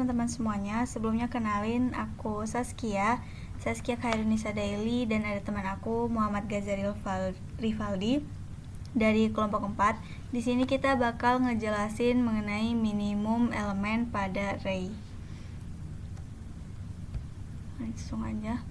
teman-teman semuanya, sebelumnya kenalin aku Saskia Khairunisa Daily, dan ada teman aku Muhammad Ghazali Rivaldi dari kelompok 4. Di sini kita bakal ngejelasin mengenai minimum elemen pada array. Langsung aja.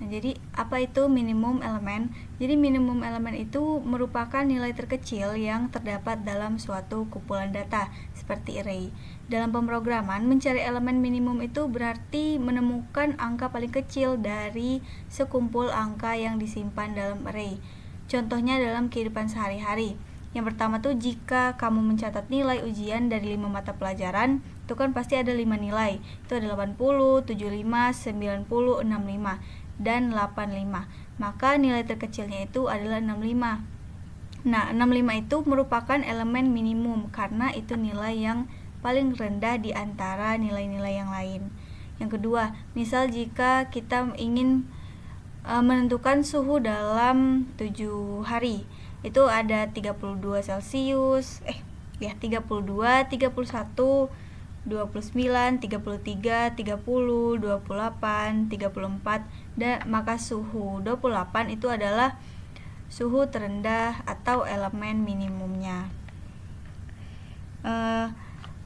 Nah, jadi apa itu minimum elemen? Jadi minimum elemen itu merupakan nilai terkecil yang terdapat dalam suatu kumpulan data seperti array. Dalam pemrograman, mencari elemen minimum itu berarti menemukan angka paling kecil dari sekumpul angka yang disimpan dalam array. Contohnya dalam kehidupan sehari-hari. Yang pertama tuh, jika kamu mencatat nilai ujian dari 5 mata pelajaran, itu kan pasti ada 5 nilai. Itu ada 80, 75, 90, 65 dan 85. Maka nilai terkecilnya itu adalah 65. Nah, 65 itu merupakan elemen minimum karena itu nilai yang paling rendah di antara nilai-nilai yang lain. Yang kedua, misal jika kita ingin menentukan suhu dalam 7 hari, itu ada 32 Celcius, 32, 31, 29, 33, 30, 28, 34, dan maka suhu 28 itu adalah suhu terendah atau elemen minimumnya.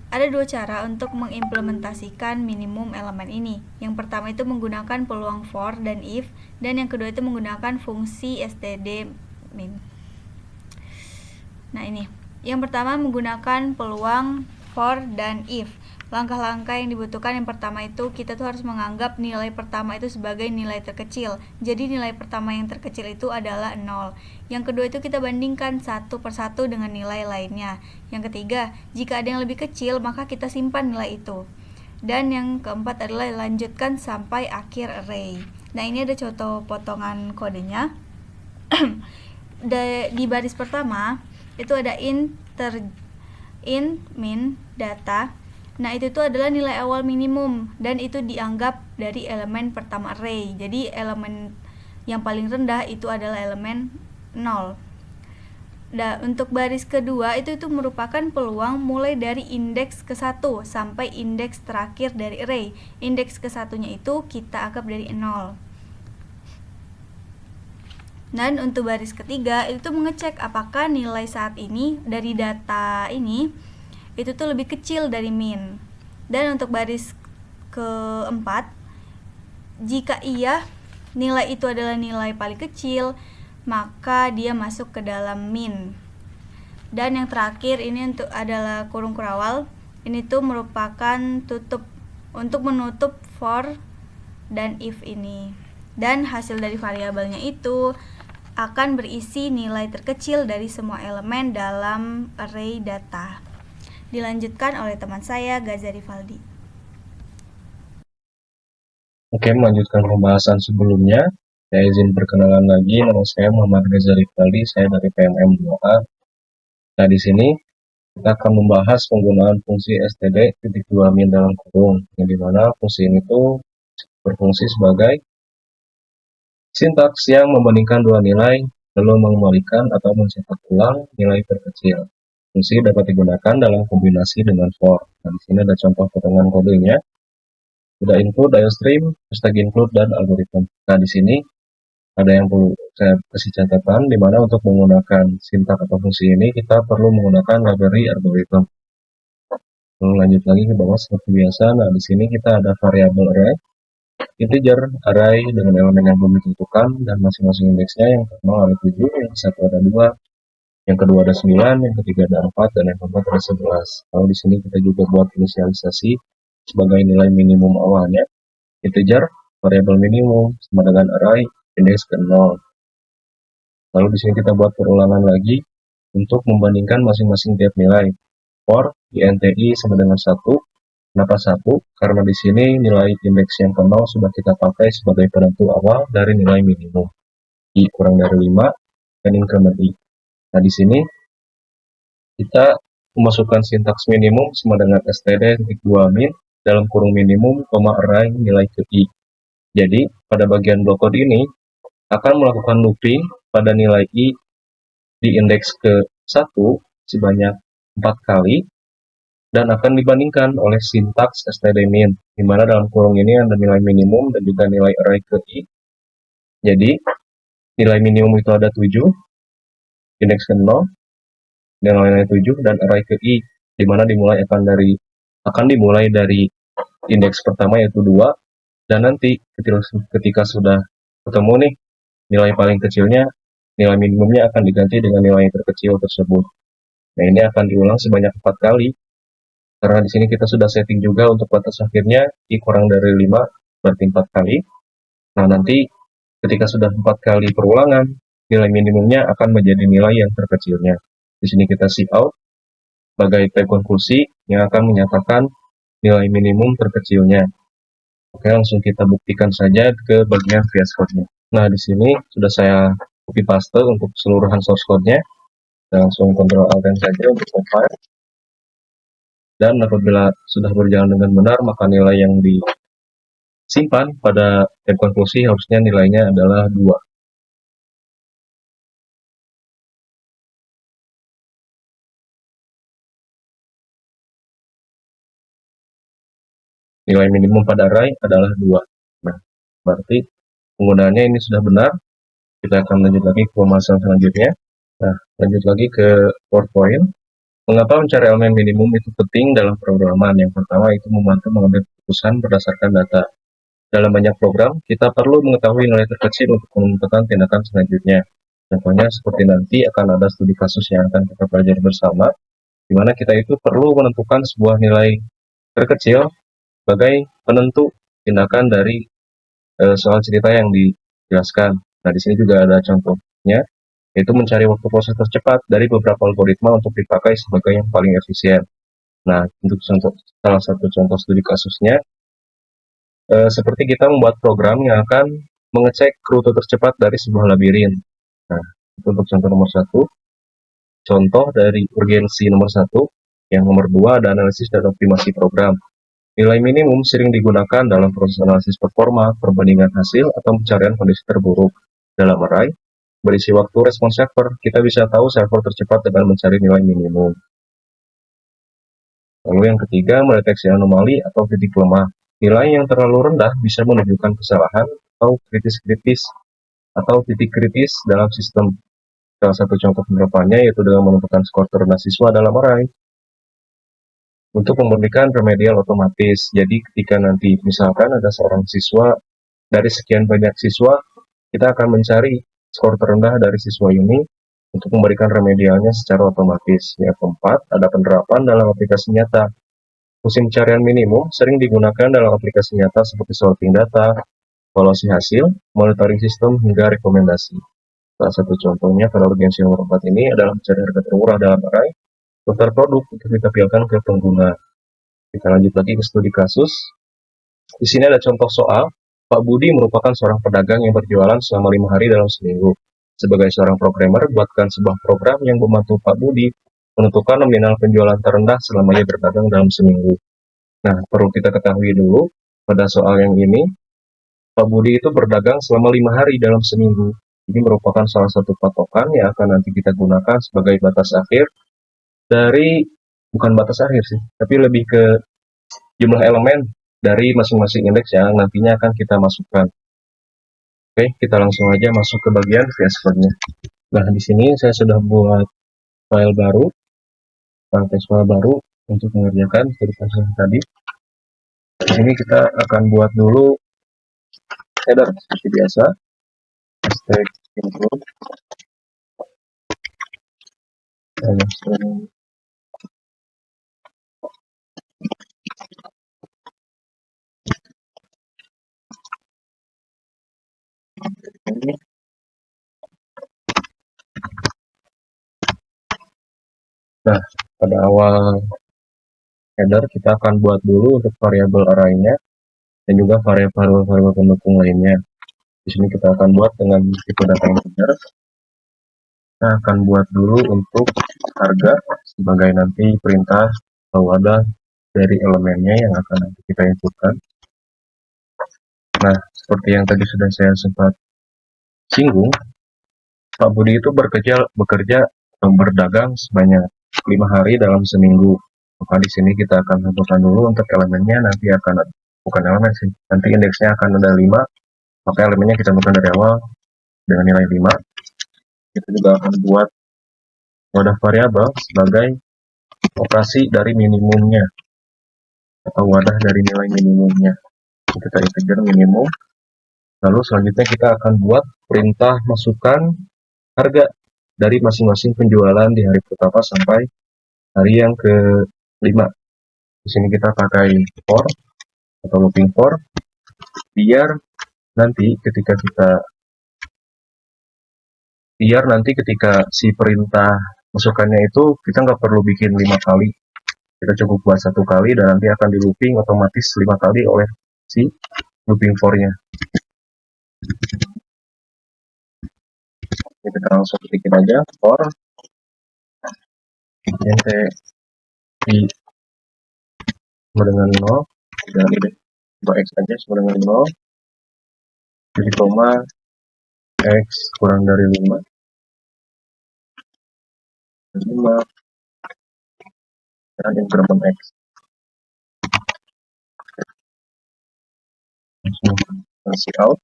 Ada dua cara untuk mengimplementasikan minimum elemen ini. Yang pertama itu menggunakan peluang for dan if, dan yang kedua itu menggunakan fungsi std min. Nah, ini. Yang pertama menggunakan peluang for dan if. Langkah-langkah yang dibutuhkan, yang pertama itu kita tuh harus menganggap nilai pertama itu sebagai nilai terkecil. Jadi nilai pertama yang terkecil itu adalah 0. Yang kedua itu kita bandingkan satu persatu dengan nilai lainnya. Yang ketiga, jika ada yang lebih kecil maka kita simpan nilai itu. Dan yang keempat adalah lanjutkan sampai akhir array. Nah, ini ada contoh potongan kodenya. Di baris pertama itu ada int min data. Nah, itu tuh adalah nilai awal minimum dan itu dianggap dari elemen pertama array. Jadi elemen yang paling rendah itu adalah elemen 0. Dan untuk baris kedua itu merupakan peluang mulai dari indeks ke-1 sampai indeks terakhir dari array. Indeks ke-1-nya itu kita anggap dari 0. Dan untuk baris ketiga itu mengecek apakah nilai saat ini dari data ini itu tuh lebih kecil dari min. Dan untuk baris keempat, jika iya nilai itu adalah nilai paling kecil, maka dia masuk ke dalam min. Dan yang terakhir ini untuk adalah kurung kurawal. Ini tuh merupakan tutup untuk menutup for dan if ini. Dan hasil dari variabelnya itu akan berisi nilai terkecil dari semua elemen dalam array data. Dilanjutkan oleh teman saya, Ghazali Rivaldi. Oke, melanjutkan pembahasan sebelumnya. Saya izin perkenalan lagi, nama saya Muhammad Ghazali Rivaldi, saya dari PMM 2A. Nah, di sini kita akan membahas penggunaan fungsi std.2min dalam kurung, yang dimana fungsi ini tuh berfungsi sebagai sintaks yang membandingkan dua nilai, lalu mengembalikan atau mencetak ulang nilai terkecil. Fungsi dapat digunakan dalam kombinasi dengan for. Nah, di sini ada contoh potongan kodenya. Ada include, diostream, hashtag include, dan algoritma. Nah, di sini ada yang perlu saya kasih catatan, di mana untuk menggunakan sintak atau fungsi ini kita perlu menggunakan library algoritma. Lalu lanjut lagi ke bawah seperti biasa. Nah, di sini kita ada variabel array, integer array dengan elemen yang belum ditentukan dan masing-masing indeksnya. Yang pertama ada 7, yang satu ada 2, yang kedua ada 9, yang ketiga ada 4, dan yang keempat ada 11. Lalu di sini kita juga buat inisialisasi sebagai nilai minimum awalnya. Integer variabel minimum sama dengan array indeks ke 0. Lalu di sini kita buat perulangan lagi untuk membandingkan masing-masing tiap nilai. For INTI sama dengan 1. Kenapa 1? Karena di sini nilai indeks yang ke 0 sudah kita pakai sebagai penentu awal dari nilai minimum. I kurang dari 5 dan increment I. Nah, di sini kita memasukkan sintaks minimum sama dengan std.2min dalam kurung minimum, array nilai ke I. Jadi, pada bagian blok code ini akan melakukan looping pada nilai I di indeks ke 1 sebanyak 4 kali, dan akan dibandingkan oleh sintaks std_min, di mana dalam kurung ini ada nilai minimum dan juga nilai array ke i. Jadi nilai minimum itu ada 7, indeks ke 0, nilai 7 dan array ke i, di mana akan dimulai dari indeks pertama yaitu 2, dan nanti ketika sudah ketemu nih nilai paling kecilnya, nilai minimumnya akan diganti dengan nilai yang terkecil tersebut. Nah, ini akan diulang sebanyak 4 kali. Karena di sini kita sudah setting juga untuk batas akhirnya i kurang dari 5, berarti 4 kali. Nah, nanti ketika sudah 4 kali perulangan, nilai minimumnya akan menjadi nilai yang terkecilnya. Di sini kita cout sebagai tag konklusi yang akan menyatakan nilai minimum terkecilnya. Oke, langsung kita buktikan saja ke bagian VS Code-nya. Nah, di sini sudah saya copy paste untuk keseluruhan source code-nya. Kita langsung Ctrl Alt N saja untuk compile. Dan apabila sudah berjalan dengan benar, maka nilai yang disimpan pada tab konklusi harusnya nilainya adalah 2. Nilai minimum pada array adalah 2. Nah, berarti penggunaannya ini sudah benar. Kita akan lanjut lagi ke pembahasan selanjutnya. Nah, lanjut lagi ke PowerPoint. Mengapa mencari elemen minimum itu penting dalam programan? Yang pertama itu membantu mengambil keputusan berdasarkan data. Dalam banyak program, kita perlu mengetahui nilai terkecil untuk menentukan tindakan selanjutnya. Contohnya seperti nanti akan ada studi kasus yang akan kita pelajari bersama, di mana kita itu perlu menentukan sebuah nilai terkecil sebagai penentu tindakan dari soal cerita yang dijelaskan. Nah, di sini juga ada contohnya, yaitu mencari waktu proses tercepat dari beberapa algoritma untuk dipakai sebagai yang paling efisien. Nah, untuk salah satu contoh studi kasusnya, seperti kita membuat program yang akan mengecek rute tercepat dari sebuah labirin. Nah, itu untuk contoh nomor 1. Contoh dari urgensi nomor 1. Yang nomor 2 ada analisis dan optimasi program. Nilai minimum sering digunakan dalam proses analisis performa, perbandingan hasil, atau pencarian kondisi terburuk. Dalam array, berisi waktu respon server, kita bisa tahu server tercepat dengan mencari nilai minimum. Lalu yang ketiga, mendeteksi anomali atau titik lemah. Nilai yang terlalu rendah bisa menunjukkan kesalahan atau atau titik kritis dalam sistem. Salah satu contoh penerapannya yaitu dengan menentukan skor terendah siswa dalam array. Untuk memberikan remedial otomatis. Jadi ketika nanti misalkan ada seorang siswa, dari sekian banyak siswa, kita akan mencari skor terendah dari siswa ini untuk memberikan remedialnya secara otomatis. Yang keempat, ada penerapan dalam aplikasi nyata. Fungsi pencarian minimum sering digunakan dalam aplikasi nyata seperti sorting data, evaluasi hasil, monitoring sistem, hingga rekomendasi. Salah satu contohnya pada urgensi nomor 4 ini adalah mencari harga termurah dalam array, daftar produk untuk ditampilkan ke pengguna. Kita lanjut lagi ke studi kasus. Di sini ada contoh soal. Pak Budi merupakan seorang pedagang yang berjualan selama 5 hari dalam seminggu. Sebagai seorang programmer, buatkan sebuah program yang membantu Pak Budi menentukan nominal penjualan terendah selama ia berdagang dalam seminggu. Nah, perlu kita ketahui dulu, pada soal yang ini, Pak Budi itu berdagang selama 5 hari dalam seminggu. Ini merupakan salah satu patokan yang akan nanti kita gunakan sebagai batas akhir bukan batas akhir sih, tapi lebih ke jumlah elemen dari masing-masing indeks yang nantinya akan kita masukkan. Oke, kita langsung aja masuk ke bagian VS Code-nya. Nah, di sini saya sudah buat file baru, file baru untuk mengerjakan studi kasus tadi. Di sini kita akan buat dulu header seperti biasa. Hashtag include. Nah, pada awal header kita akan buat dulu untuk variabel array-nya dan juga variabel pendukung lainnya. Di sini kita akan buat dengan tipe data integer. Kita akan buat dulu untuk harga sebagai nanti perintah atau wadah dari elemennya yang akan nanti kita inputkan. Nah, seperti yang tadi sudah saya sempat singgung, Pak Budi itu bekerja atau berdagang sebanyak 5 hari dalam seminggu. Maka di sini kita akan tentukan dulu untuk elemennya, nanti akan bukan elemen sih, nanti indeksnya akan ada 5, maka elemennya kita tentukan dari awal dengan nilai 5. Kita juga akan buat wadah variabel sebagai operasi dari minimumnya atau wadah dari nilai minimumnya. Kita integer minimum. Lalu selanjutnya kita akan buat perintah masukkan harga dari masing-masing penjualan di hari pertama sampai hari yang ke-5. Di sini kita pakai for atau looping for, biar nanti ketika si perintah masukannya itu kita nggak perlu bikin 5 kali, kita cukup buat 1 kali dan nanti akan di looping otomatis 5 kali oleh si looping for-nya. Ini kita langsung bikin aja for int i sama dengan 0, dan ini coba x aja sama dengan 0, jadi koma x kurang dari 5 dan increment x. Langsung kasih out,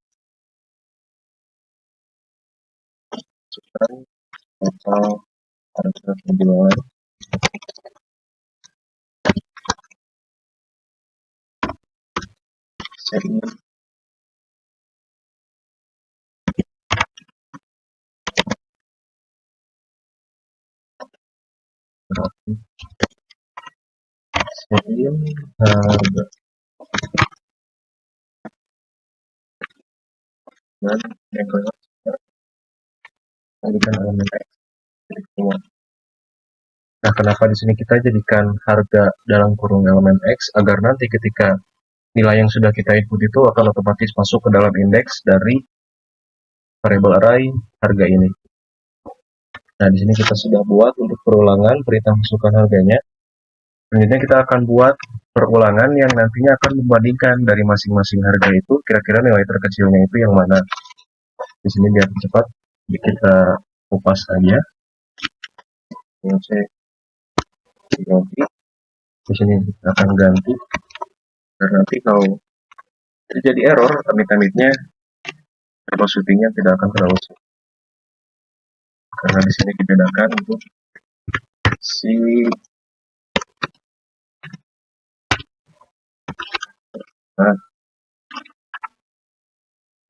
masukkan total harga penjualan seri berarti seri harga dan increment jadikan elemen x jadi keluar. Nah, kenapa di sini kita jadikan harga dalam kurung elemen x, agar nanti ketika nilai yang sudah kita input itu akan otomatis masuk ke dalam indeks dari variable array harga ini. Nah, di sini kita sudah buat untuk perulangan perintah masukkan harganya. Selanjutnya kita akan buat perulangan yang nantinya akan membandingkan dari masing-masing harga itu kira-kira nilai terkecilnya itu yang mana. Di sini biar cepat kita kupas aja. Ganti. Di sini kita akan ganti. Karena nanti kalau terjadi error, amit-amitnya troubleshootingnya tidak akan terlalu sulit. Karena di sini dibedakan untuk si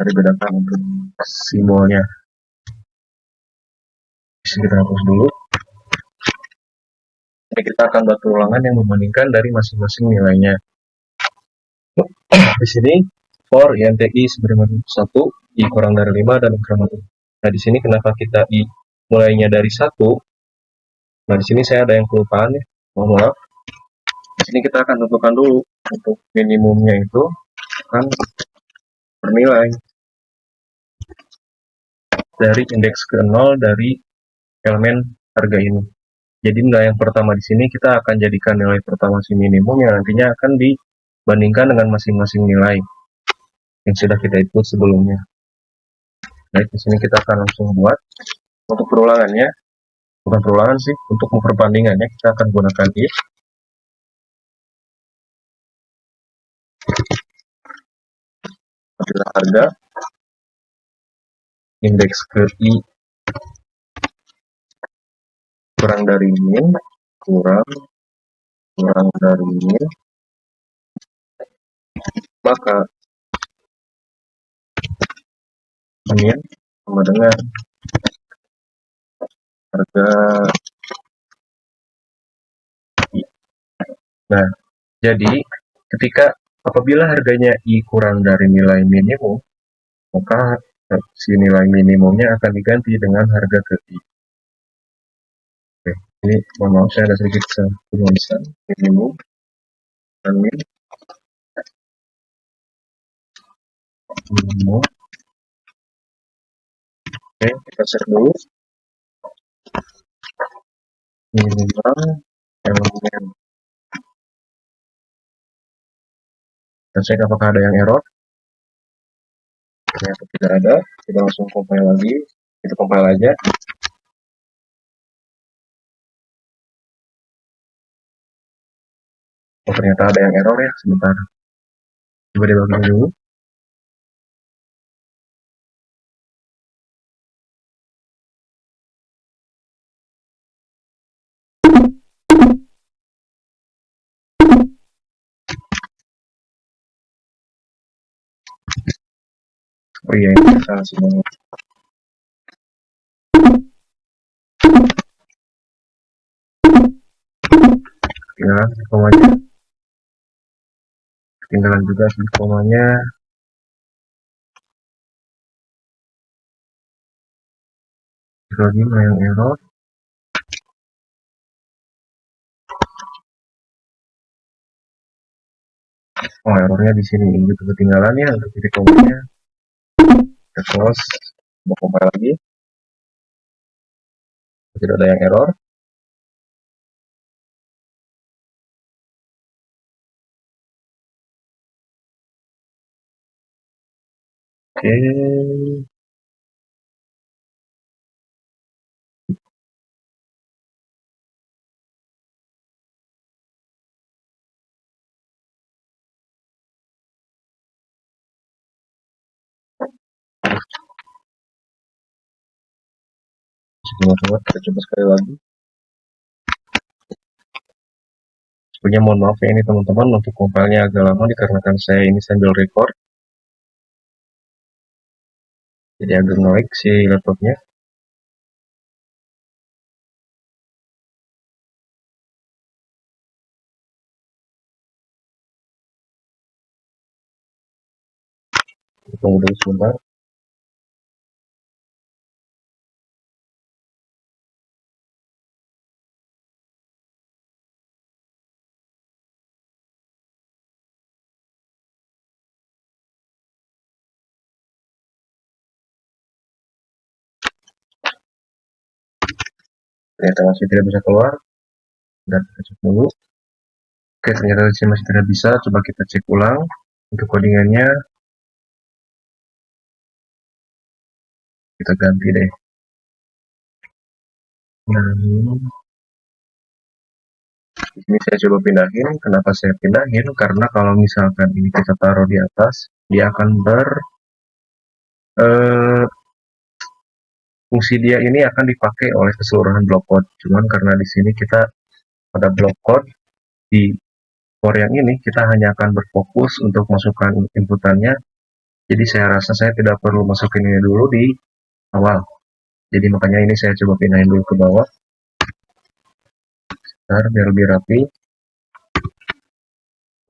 dibedakan untuk simbolnya. Bisa kita hapus dulu. Jadi kita akan buat perulangan yang membandingkan dari masing-masing nilainya. Di sini for int i sama dengan 1, i kurang dari 5 dan increment. Nah, di sini kenapa kita i mulainya dari 1? Nah, di sini saya ada yang kelupaan ya. Mohon maaf. Di sini kita akan tentukan dulu untuk minimumnya itu akan bernilai dari indeks ke-0 dari elemen harga ini. Jadi nilai yang pertama di sini kita akan jadikan nilai pertama si minimum yang nantinya akan dibandingkan dengan masing-masing nilai yang sudah kita input sebelumnya. Baik, di sini kita akan langsung buat untuk perulangannya, bukan perulangan sih, untuk perbandingannya kita akan gunakan if. Apabila harga indeks ke i kurang dari min, kurang dari min, maka min sama dengan harga i. Nah, jadi ketika apabila harganya i kurang dari nilai minimum, maka si nilai minimumnya akan diganti dengan harga ke i. Oke, ini mohon maaf saya ada sedikit penulisan minimum dan min. Minimum. Oke, kita cek dulu minimal elemen. Kita cek apakah ada yang error. Ternyata tidak ada. Kita langsung compile lagi. Kita compile aja. Oh, ternyata ada yang error ya, sebentar. Coba dilogin dulu. Oh iya, ini salah semua. Ketinggalan komanya. Ketinggalan juga komanya. Lagi yang error. Oh, errornya di sini. Ini juga ketinggalan ya untuk titik komanya. Kita close. Mau compile lagi. Tidak ada yang error. Oke. Semua kita coba sekali lagi. Sebenarnya mohon maaf ya ini teman-teman, untuk compile-nya agak lama dikarenakan saya ini sambil record. Jadi agak nge-lag si laptopnya. Tunggu dulu sebentar. Ternyata masih tidak bisa keluar. Dan kita cek dulu. Oke, ternyata di sini masih tidak bisa. Coba kita cek ulang untuk codingannya. Kita ganti deh. Nah, di sini saya coba pindahin. Kenapa saya pindahin? Karena kalau misalkan ini kita taruh di atas, dia akan eh, fungsi dia ini akan dipakai oleh keseluruhan block code. Cuman karena di sini kita pada block code di core yang ini kita hanya akan berfokus untuk masukkan inputannya. Jadi saya rasa saya tidak perlu masukin ini dulu di awal. Jadi makanya ini saya coba pindahin dulu ke bawah. Biar lebih rapi.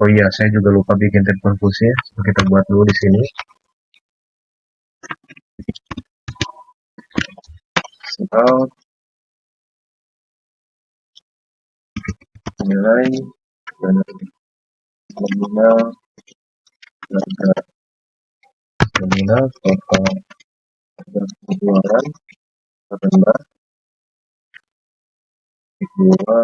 Oh iya, saya juga lupa bikin tab konfusi ya. Coba kita buat dulu di sini. Out, nilai, dan nominal, nominal, total pengeluaran, rendah, dua,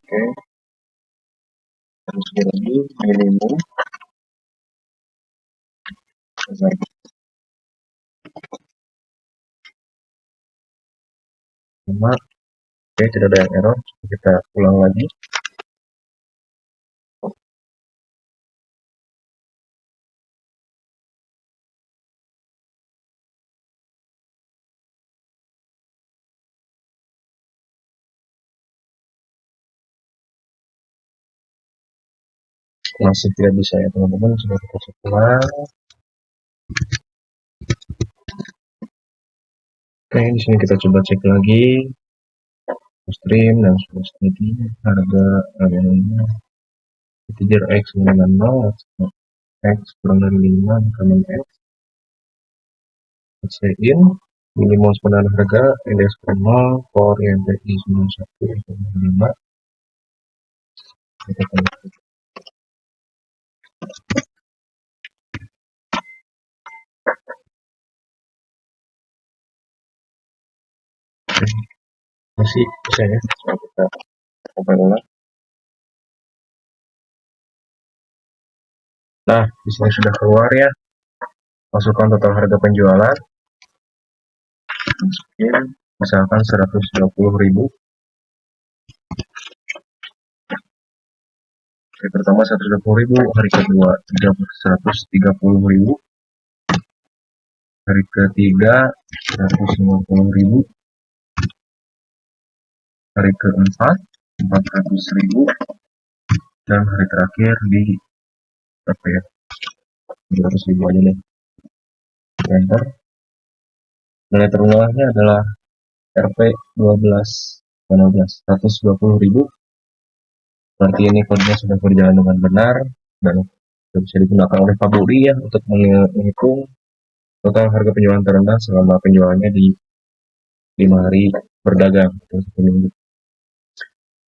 Oke, terus lagi minimum sama. Oke, tidak ada yang error. Kita ulang lagi. Masih tidak bisa ya teman-teman. Sudah kita cek ulang. Oke, di sini kita coba cek lagi stream dan tadi harga integer x dengan 0, x kurang dari 5 dikamen x in minimum sebenarnya harga index 0 for yang TI 91,5 kita tambah. Masih bisa ya, coba kita coba ulang. Nah, di sini sudah keluar ya. Masukkan total harga penjualan. Masukin, misalkan 120.000. Hari pertama 120.000, hari kedua 130.000, hari ketiga 150.000, hari keempat 400.000, dan hari terakhir di berapa ya? 300.000 aja deh. Enter. Nilai terulangnya adalah Rp 120.000. Berarti ini kodenya sudah berjalan dengan benar dan bisa digunakan oleh Pak Budi ya untuk menghitung total harga penjualan terendah selama penjualannya di 5 hari berdagang atau 1 minggu.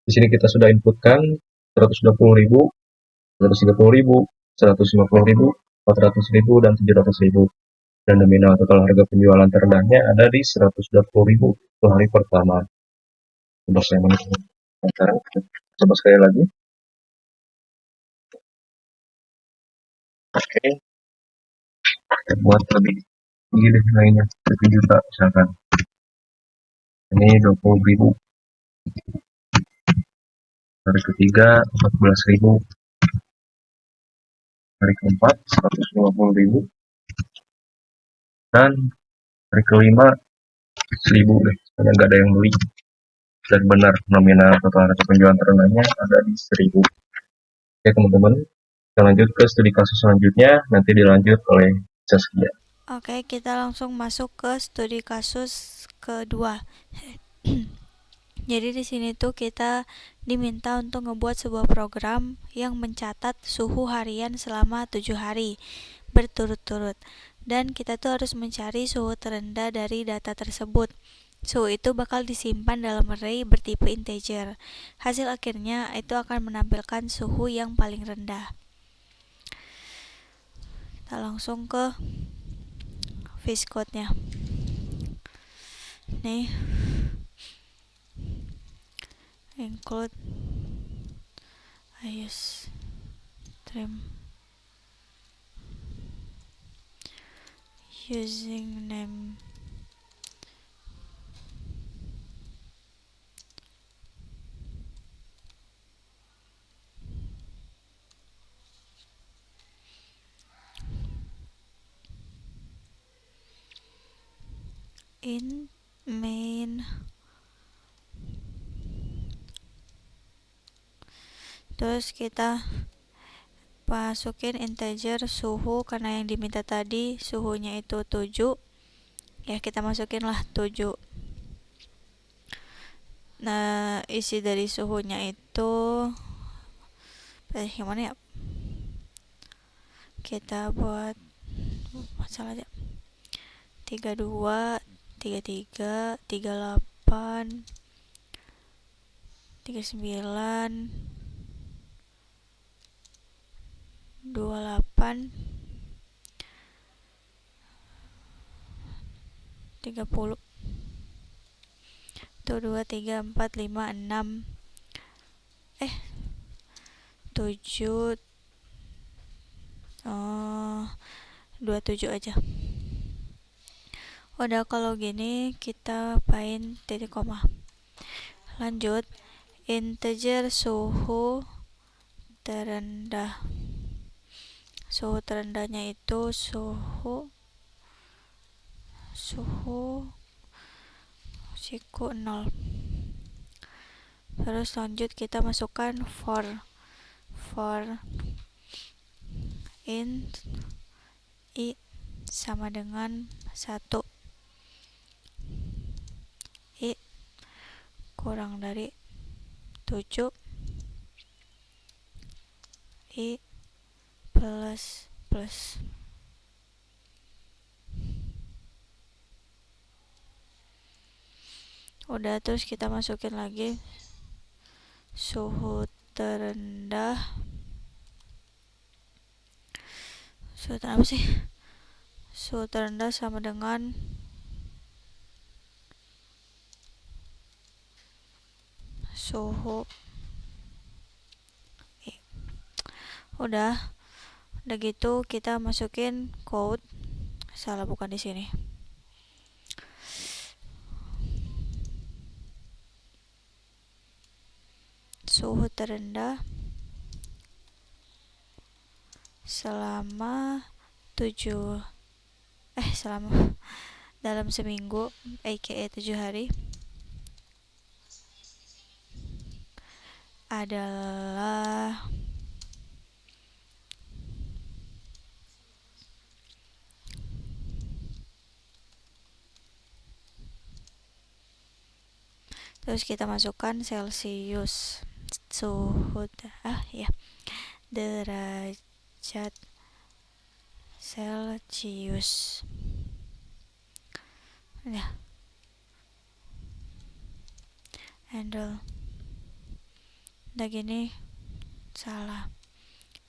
Di sini kita sudah inputkan 120.000, 130.000, 150.000, 400.000, dan 700.000. Dan nominal total harga penjualan terendahnya ada di 120.000 untuk hari pertama. Coba saya mencoba. Coba sekali lagi. Oke, kita buat lebih tinggi deh nilainya, 1 juta misalkan. Ini 20.000. Hari ketiga 14.000. Hari keempat 150.000. Dan hari kelima 1.000 deh, soalnya nggak ada yang beli. Dan benar nominal total harga penjualan terendahnya ada di 1.000. Oke teman-teman, kita lanjut ke studi kasus selanjutnya, nanti dilanjut oleh Saskia. Oke, kita langsung masuk ke studi kasus kedua. Jadi di sini tuh kita diminta untuk ngebuat sebuah program yang mencatat suhu harian selama 7 hari berturut-turut. Dan kita tuh harus mencari suhu terendah dari data tersebut. Suhu itu bakal disimpan dalam array bertipe integer. Hasil akhirnya itu akan menampilkan suhu yang paling rendah. Kita langsung ke VS Code-nya. Nih, include I use trim using name in main. Terus kita masukin integer suhu karena yang diminta tadi suhunya itu 7. Ya, kita masukin lah 7. Nah, isi dari suhunya itu gimana ya? Kita buat masalah aja. 32, 33, 38, 39, 28, 30. Tuh 2, 3, 4, 5, 6. 7, 27 aja. Udah, kalau gini kita paint titik koma. Lanjut, integer suhu terendah. Suhu terendahnya itu suhu siku 0. Terus lanjut kita masukkan for int i sama dengan 1, i kurang dari 7, i plus. Udah, terus kita masukin lagi suhu terendah. Suhu terendah apa sih? Suhu terendah sama dengan suhu i. Udah, Udah gitu kita masukin code. Salah, bukan di sini. Suhu terendah selama dalam seminggu, aka 7 hari, adalah terus kita masukkan Celsius, derajat Celsius. Ya, handle. Udah gini, salah.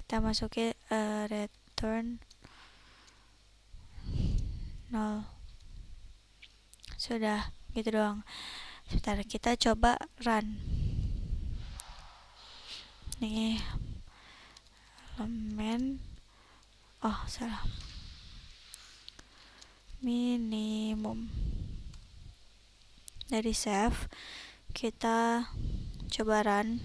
Kita masukin return 0. Sudah, gitu doang. Sebentar, kita coba run. Nih, elemen. Oh, salah. Minimum. Dari save, kita coba run.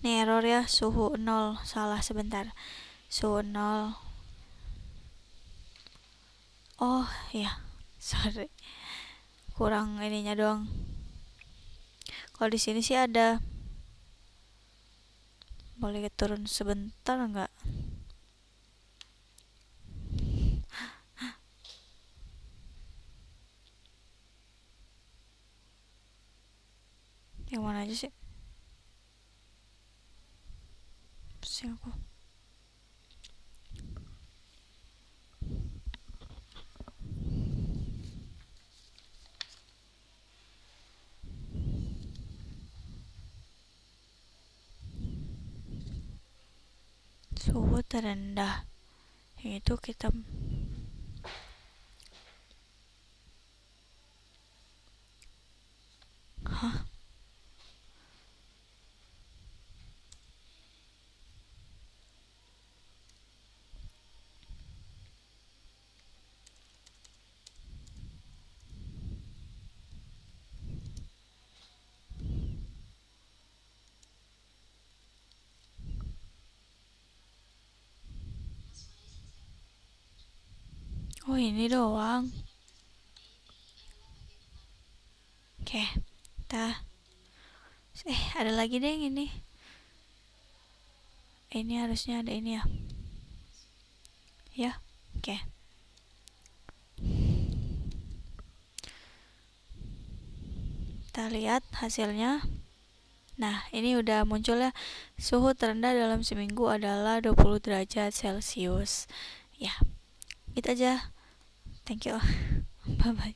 Nih error ya, suhu 0. Salah, sebentar. Suhu 0. Oh, ya. Sorry. Kurang ininya doang. Kalau di sini sih ada. Boleh turun sebentar enggak? Yang mana aja sih? Pusing aku. Suhu terendah. Yang itu kita Oh, ini doang. Oke, ada lagi deh yang ini. Ini harusnya ada ini ya. Ya, oke. Kita lihat hasilnya. Nah, ini udah muncul ya. Suhu terendah dalam seminggu adalah 20 derajat Celcius. Ya, gitu aja. Thank you. Bye-bye.